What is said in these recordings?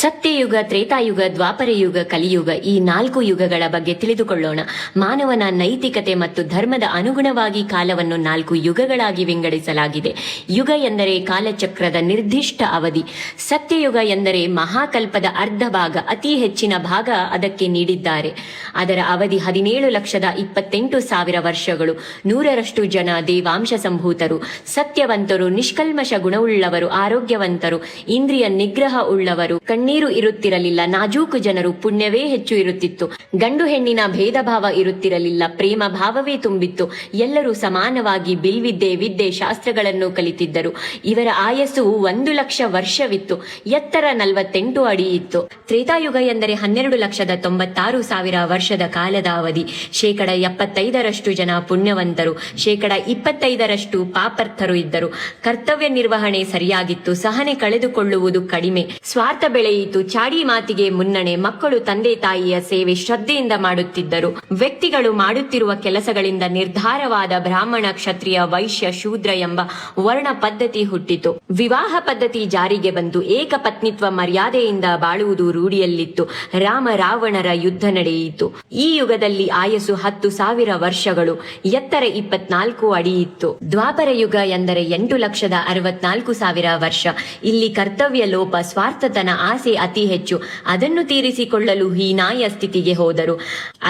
ಸತ್ಯಯುಗ, ತ್ರೇತಾಯುಗ, ದ್ವಾಪರ ಯುಗ, ಕಲಿಯುಗ ಈ 4 ಯುಗಗಳ ಬಗ್ಗೆ ತಿಳಿದುಕೊಳ್ಳೋಣ. ಮಾನವನ ನೈತಿಕತೆ ಮತ್ತು ಧರ್ಮದ ಅನುಗುಣವಾಗಿ ಕಾಲವನ್ನು 4 ಯುಗಗಳಾಗಿ ವಿಂಗಡಿಸಲಾಗಿದೆ. ಯುಗ ಎಂದರೆ ಕಾಲಚಕ್ರದ ನಿರ್ದಿಷ್ಟ ಅವಧಿ. ಸತ್ಯಯುಗ ಎಂದರೆ ಮಹಾಕಲ್ಪದ ಅರ್ಧ ಭಾಗ, ಅತಿ ಹೆಚ್ಚಿನ ಭಾಗ ಅದಕ್ಕೆ ನೀಡಿದ್ದಾರೆ. ಅದರ ಅವಧಿ 17,28,000 ವರ್ಷಗಳು. 100ರಷ್ಟು ಜನ ದೇವಾಂಶ ಸಂಭೂತರು, ಸತ್ಯವಂತರು, ನಿಷ್ಕಲ್ಮಶ ಗುಣವುಳ್ಳವರು, ಆರೋಗ್ಯವಂತರು, ಇಂದ್ರಿಯ ನಿಗ್ರಹ ಉಳ್ಳವರು, ಕಣ್ಣೀರು ಇರುತ್ತಿರಲಿಲ್ಲ, ನಾಜೂಕು ಜನರು, ಪುಣ್ಯವೇ ಹೆಚ್ಚು ಇರುತ್ತಿತ್ತು, ಗಂಡು ಹೆಣ್ಣಿನ ಭೇದ ಭಾವ ಇರುತ್ತಿರಲಿಲ್ಲ, ಪ್ರೇಮ ಭಾವವೇ ತುಂಬಿತ್ತು, ಎಲ್ಲರೂ ಸಮಾನವಾಗಿ ಬಿಲ್ವಿದ್ಯೆ, ವಿದ್ಯೆ, ಶಾಸ್ತ್ರಗಳನ್ನು ಕಲಿತಿದ್ದರು. ಇವರ ಆಯಸ್ಸು 1,00,000 ವರ್ಷವಿತ್ತು, ಎತ್ತರ 48 ಅಡಿ ಇತ್ತು. ತ್ರೇತಾಯುಗ ಎಂದರೆ 12,96,000 ವರ್ಷದ ಕಾಲದ ಅವಧಿ. 75% ಜನ ಪುಣ್ಯವಂತರು, 25% ಪಾಪರ್ಥರು ಇದ್ದರು. ಕರ್ತವ್ಯ ನಿರ್ವಹಣೆ ಸರಿಯಾಗಿತ್ತು, ಸಹನೆ ಕಳೆದುಕೊಳ್ಳುವುದು ಕಡಿಮೆ, ಸ್ವಾರ್ಥ ಬೆಳೆಯಿತು, ಚಾಡಿ ಮಾತಿಗೆ ಮುನ್ನಣೆ, ಮಕ್ಕಳು ತಂದೆ ತಾಯಿಯ ಸೇವೆ ಶ್ರದ್ಧೆಯಿಂದ ಮಾಡುತ್ತಿದ್ದರು. ವ್ಯಕ್ತಿಗಳು ಮಾಡುತ್ತಿರುವ ಕೆಲಸಗಳಿಂದ ನಿರ್ಧಾರವಾದ ಬ್ರಾಹ್ಮಣ, ಕ್ಷತ್ರಿಯ, ವೈಶ್ಯ, ಶೂದ್ರ ಎಂಬ ವರ್ಣ ಪದ್ಧತಿ ಹುಟ್ಟಿತು. ವಿವಾಹ ಪದ್ಧತಿ ಜಾರಿಗೆ ಬಂತು. ಏಕಪತ್ನಿತ್ವ ಮರ್ಯಾದೆಯಿಂದ ಬಾಳುವುದು ರೂಢಿಯಲ್ಲಿತ್ತು. ರಾಮ ರಾವಣರ ಯುದ್ಧ ನಡೆಯಿತು. ಈ ಯುಗದಲ್ಲಿ ಆಯಸ್ಸು 10,000 ವರ್ಷಗಳು, ಎತ್ತರ 24 ಅಡಿ ಇತ್ತು. ದ್ವಾಪರ ಯುಗ ಎಂದರೆ 8,64,000 ವರ್ಷ. ಇಲ್ಲಿ ಕರ್ತವ್ಯ ಲೋಪ, ಸ್ವಾರ್ಥತನ, ಆಸೆ ಅತಿ ಹೆಚ್ಚು. ಅದನ್ನು ತೀರಿಸಿಕೊಳ್ಳಲು ಹೀನಾಯ ಸ್ಥಿತಿಗೆ ಹೋದರು.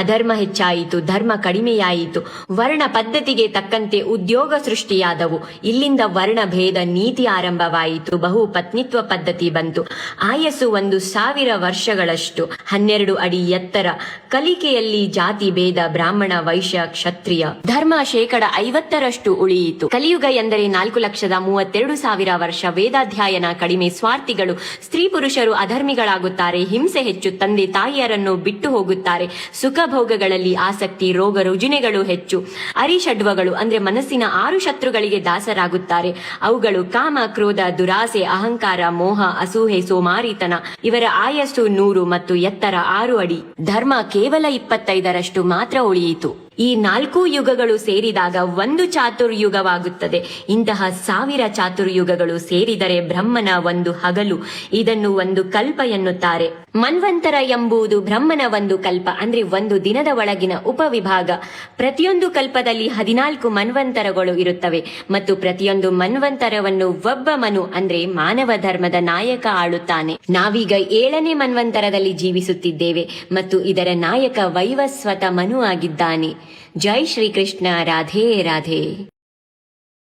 ಅಧರ್ಮ ಹೆಚ್ಚಾಯಿತು, ಧರ್ಮ ಕಡಿಮೆಯಾಯಿತು. ವರ್ಣ ಪದ್ಧತಿಗೆ ತಕ್ಕಂತೆ ಉದ್ಯೋಗ ಸೃಷ್ಟಿಯಾದವು. ಇಲ್ಲಿಂದ ವರ್ಣ ಭೇದ ನೀತಿ ಆರಂಭವಾಯಿತು. ಬಹು ಪತ್ನಿತ್ವ ಪದ್ಧತಿ ಬಂತು. ಆಯಸ್ಸು 1,000 ವರ್ಷಗಳಷ್ಟು, 12 ಅಡಿ ಎತ್ತರ. ಕಲಿಕೆಯಲ್ಲಿ ಜಾತಿ ಭೇದ, ಬ್ರಾಹ್ಮಣ, ವೈಶ್ಯ, ಕ್ಷತ್ರಿಯ. ಧರ್ಮ 50% ಉಳಿಯಿತು. ಕಲಿಯುಗ ಎಂದರೆ 4,32,000 ವರ್ಷ. ವೇದಾಧ್ಯಯನ ಕಡಿಮೆ, ಸ್ವಾರ್ಥಿಗಳು, ಸ್ತ್ರೀ ಪುರುಷರು ಅಧರ್ಮಿಗಳಾಗುತ್ತಾರೆ, ಹಿಂಸೆ ಹೆಚ್ಚು, ತಂದೆ ತಾಯಿಯರನ್ನು ಬಿಟ್ಟು ಹೋಗುತ್ತಾರೆ, ಸುಖ ಭೋಗಗಳಲ್ಲಿ ಆಸಕ್ತಿ, ರೋಗ ರುಜಿನಗಳು ಹೆಚ್ಚು. ಅರಿಷಡ್ವಗಳು ಅಂದ್ರೆ ಮನಸ್ಸಿನ 6 ಶತ್ರುಗಳಿಗೆ ದಾಸರಾಗುತ್ತಾರೆ. ಅವುಗಳು ಕಾಮ, ಕ್ರೋಧ, ದುರಾಸೆ, ಅಹಂಕಾರ, ಮೋಹ, ಅಸೂಹೆ, ಸೋಮಾರಿತನ. ಇವರ ಆಯಸ್ಸು 100 ಮತ್ತು ಎತ್ತರ 6 ಅಡಿ. ಧರ್ಮ ಕೇವಲ 25% ಮಾತ್ರ ಉಳಿಯಿತು. ಈ 4 ಯುಗಗಳು ಸೇರಿದಾಗ ಒಂದು ಚಾತುರ್ಯುಗವಾಗುತ್ತದೆ. ಇಂತಹ 1000 ಚಾತುರ್ಯುಗಗಳು ಸೇರಿದರೆ ಬ್ರಹ್ಮನ ಒಂದು ಹಗಲು. ಇದನ್ನು ಒಂದು ಕಲ್ಪ ಎನ್ನುತ್ತಾರೆ. ಮನ್ವಂತರ ಎಂಬುದು ಬ್ರಹ್ಮನ ಒಂದು ಕಲ್ಪ, ಅಂದ್ರೆ ಒಂದು ದಿನದ ಒಳಗಿನ ಉಪವಿಭಾಗ. ಪ್ರತಿಯೊಂದು ಕಲ್ಪದಲ್ಲಿ 14 ಮನ್ವಂತರಗಳು ಇರುತ್ತವೆ ಮತ್ತು ಪ್ರತಿಯೊಂದು ಮನ್ವಂತರವನ್ನು ಒಬ್ಬ ಮನು ಅಂದ್ರೆ ಮಾನವ ಧರ್ಮದ ನಾಯಕ ಆಳುತ್ತಾನೆ. ನಾವೀಗ 7ನೇ ಮನ್ವಂತರದಲ್ಲಿ ಜೀವಿಸುತ್ತಿದ್ದೇವೆ ಮತ್ತು ಇದರ ನಾಯಕ ವೈವಸ್ವತ ಮನು ಆಗಿದ್ದಾನೆ. ಜೈ ಶ್ರೀಕೃಷ್ಣ. ರಾಧೇ ರಾಧೇ.